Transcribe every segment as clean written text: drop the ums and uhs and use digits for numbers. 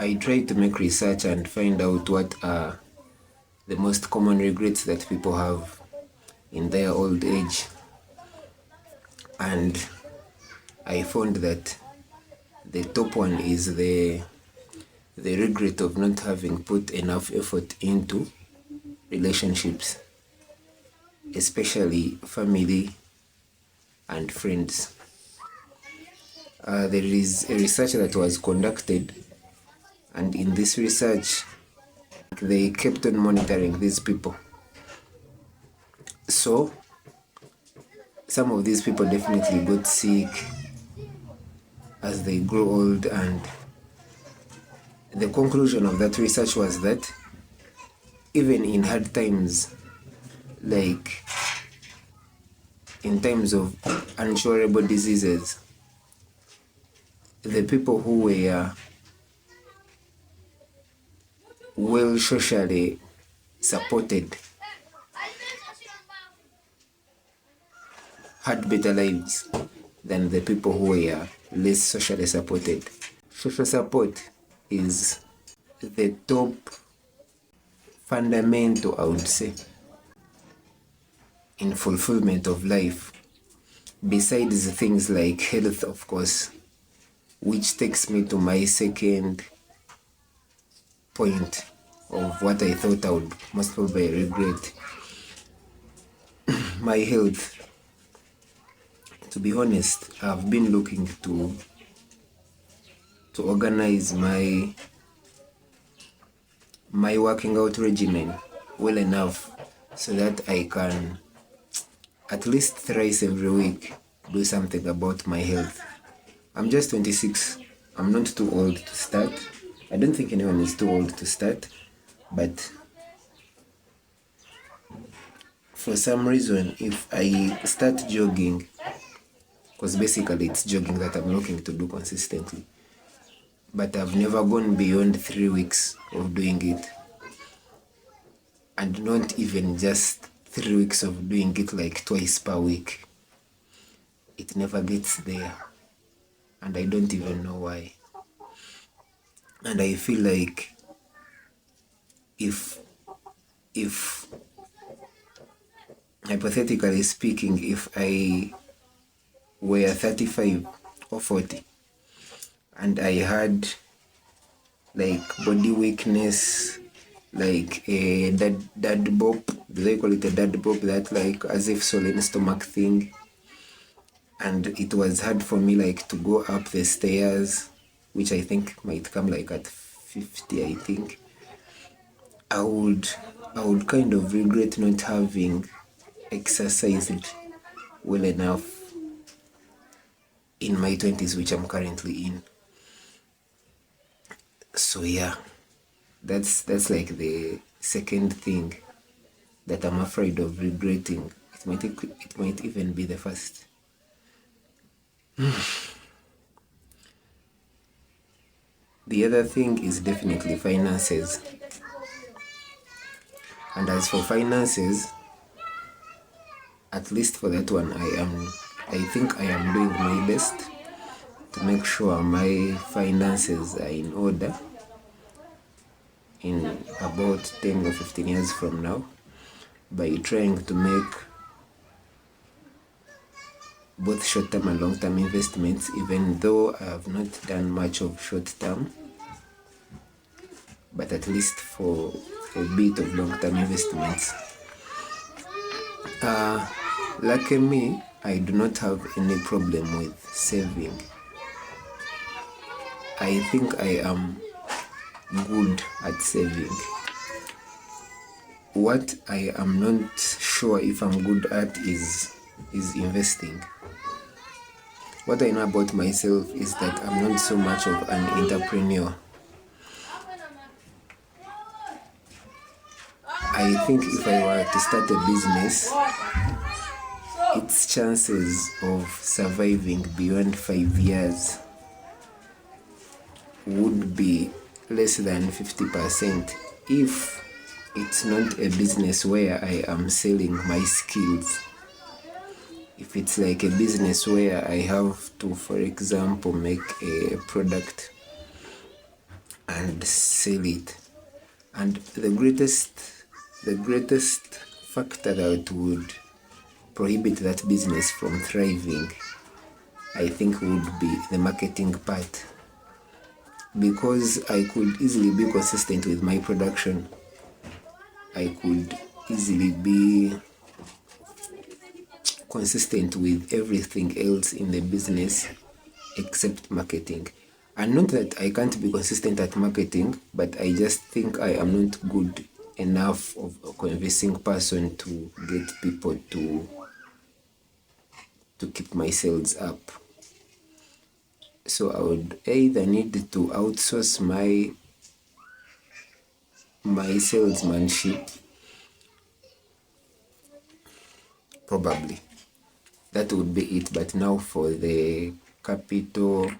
I tried to make research and find out what are the most common regrets that people have in their old age. And I found that the top one is the regret of not having put enough effort into relationships, especially family and friends. There is a research that was conducted, and in this research, they kept on monitoring these people. So, some of these people definitely got sick as they grew old, and the conclusion of that research was that even in hard times, like in times of uncurable diseases, the people who were well socially supported had better lives than the people who were less socially supported. Social support is the top fundamental, I would say, in fulfillment of life, besides things like health, of course, which takes me to my second point of what I thought I would most probably regret. My health. To be honest, I've been looking to organize my working out regimen well enough so that I can at least thrice every week do something about my health. I'm just 26. I'm not too old to start. I don't think anyone is too old to start, but for some reason, if I start jogging, because basically it's jogging that I'm looking to do consistently, but I've never gone beyond 3 weeks of doing it, and not even just 3 weeks of doing it like twice per week. It never gets there, and I don't even know why. And I feel like if hypothetically speaking, if I were 35 or 40 and I had like body weakness, like a dad bop, they call it a dad bop, that like as if swollen stomach thing, and it was hard for me like to go up the stairs, which I think might come like at 50, I think, I would kind of regret not having exercised well enough in my 20s, which I'm currently in. So yeah, that's like the second thing that I'm afraid of regretting. It might even be the first. The other thing is definitely finances. And as for finances, at least for that one, I think I am doing my best to make sure my finances are in order in about 10 or 15 years from now, by trying to make both short-term and long-term investments, even though I have not done much of short-term, but at least for a bit of long-term investments. Lucky me, I do not have any problem with saving. I think I am good at saving. What I am not sure if I'm good at is investing. What I know about myself is that I'm not so much of an entrepreneur. I think if I were to start a business, its chances of surviving beyond 5 years would be less than 50% if it's not a business where I am selling my skills. If it's like a business where I have to, for example, make a product and sell it. And the greatest factor that would prohibit that business from thriving, I think, would be the marketing part. Because I could easily be consistent with my production. I could easily be consistent with everything else in the business except marketing. And not that I can't be consistent at marketing, but I just think I am not good enough of a convincing person to get people to keep my sales up. So I would either need to outsource my salesmanship, probably. That would be it. But now for the capital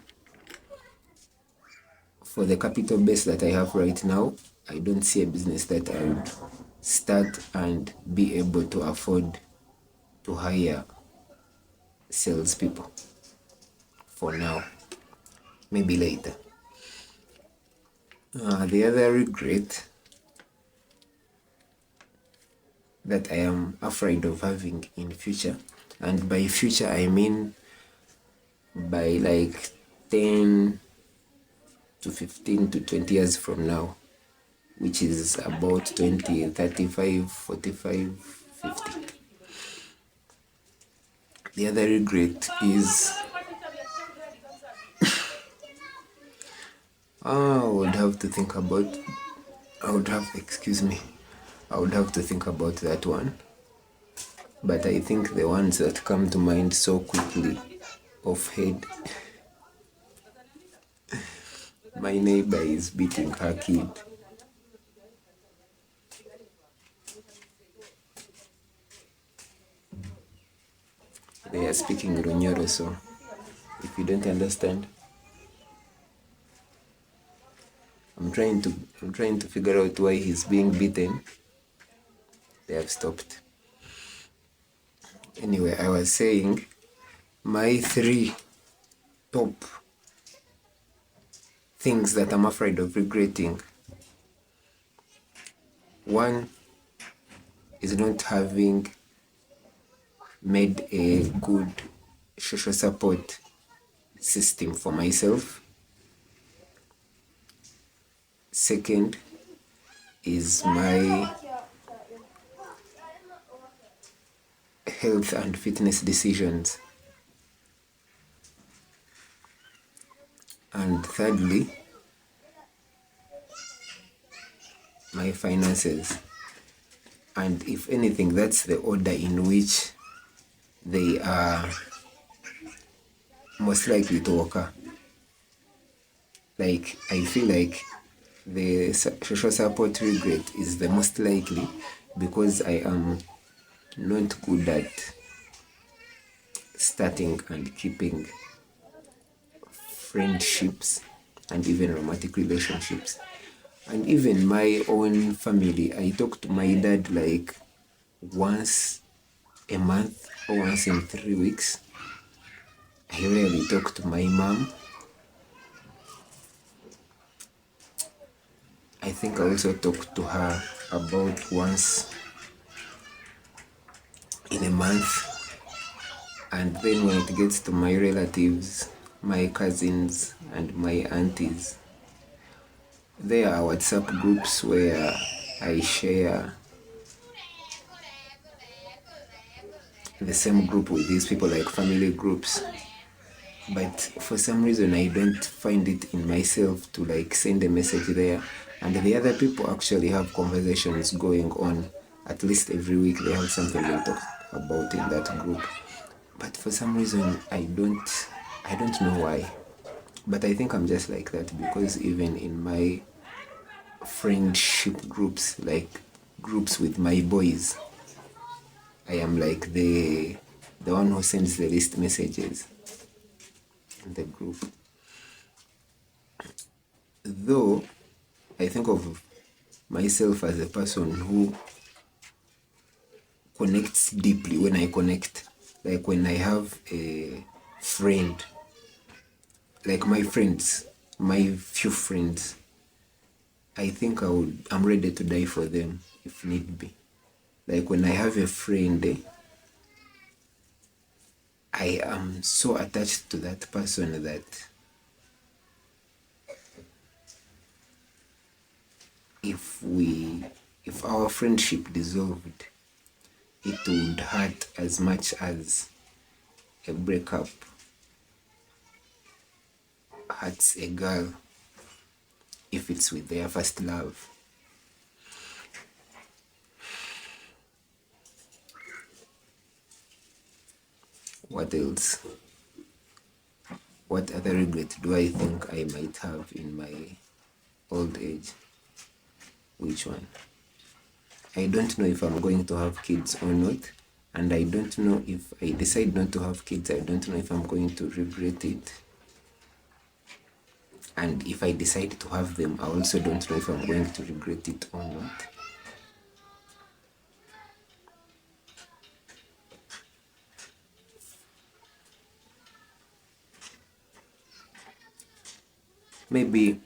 base that I have right now, I don't see a business that I would start and be able to afford to hire salespeople for now. Maybe later. The other regret that I am afraid of having in future, and by future I mean by like 10 to 15 to 20 years from now, which is about 20, 35, 45, 50. The other regret is I would have to think about that one. But I think the ones that come to mind so quickly off head, my neighbor is beating her kid. They are speaking Runyoro, so if you don't understand, I'm trying to figure out why he's being beaten. They have stopped. Anyway, I was saying my 3 top things that I'm afraid of regretting. 1 is not having made a good social support system for myself. 2nd is my health and fitness decisions. And 3rdly, my finances. And if anything, that's the order in which they are most likely to occur. Like, I feel like the social support regret is the most likely because I am not good at starting and keeping friendships and even romantic relationships. And even my own family, I talk to my dad like once a month or once in 3 weeks. I rarely talk to my mom. I think I also talk to her about once in a month. And then when it gets to my relatives, my cousins and my aunties, there are WhatsApp groups where I share the same group with these people, like family groups. But for some reason I don't find it in myself to like send a message there. And the other people actually have conversations going on. At least every week they have something they talk about in that group. But for some reason I don't know why. But I think I'm just like that because even in my friendship groups, like groups with my boys, I am like the one who sends the least messages in the group. Though I think of myself as a person who connects deeply when I connect. Like when I have a friend, like my few friends, I think I'm ready to die for them if need be. Like when I have a friend, I am so attached to that person that if our friendship dissolved, it would hurt as much as a breakup hurts a girl if it's with their first love. What else? What other regret do I think I might have in my old age? Which one? I don't know if I'm going to have kids or not, and I don't know if I decide not to have kids, I don't know if I'm going to regret it. And if I decide to have them, I also don't know if I'm going to regret it or not. Maybe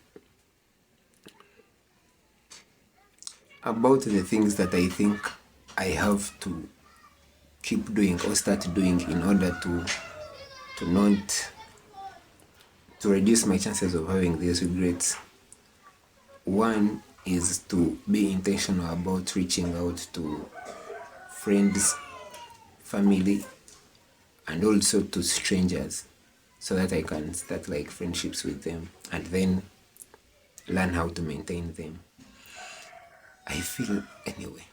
about the things that I think I have to keep doing or start doing in order to not to reduce my chances of having these regrets. One is to be intentional about reaching out to friends, family, and also to strangers, so that I can start like friendships with them and then learn how to maintain them. I feel, anyway,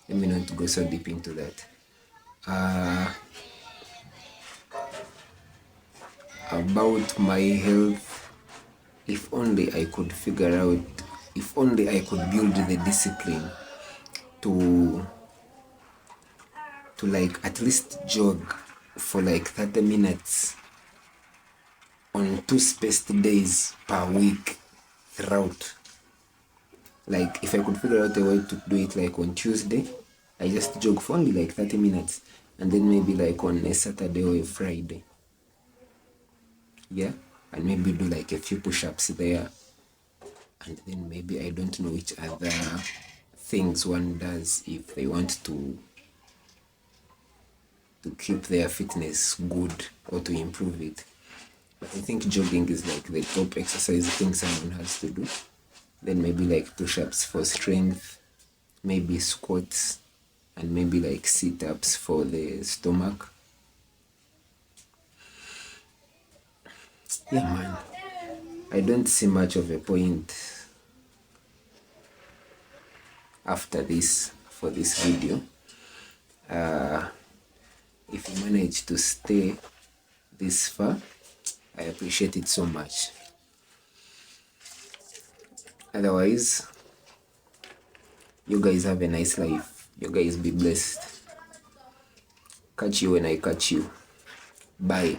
let me not go so deep into that. About my health, if only I could figure out, if only I could build the discipline to like at least jog for like 30 minutes on 2 spaced days per week throughout. Like if I could figure out a way to do it, like on Tuesday, I just jog for only like 30 minutes, and then maybe like on a Saturday or a Friday. Yeah, and maybe do like a few push-ups there, and then maybe I don't know which other things one does if they want to keep their fitness good or to improve it. But I think jogging is like the top exercise thing someone has to do. Then maybe like push-ups for strength, maybe squats, and maybe like sit-ups for the stomach. Yeah, man. I don't see much of a point after this for this video. If you manage to stay this far, I appreciate it so much. Otherwise, you guys have a nice life. You guys be blessed. Catch you when I catch you. Bye.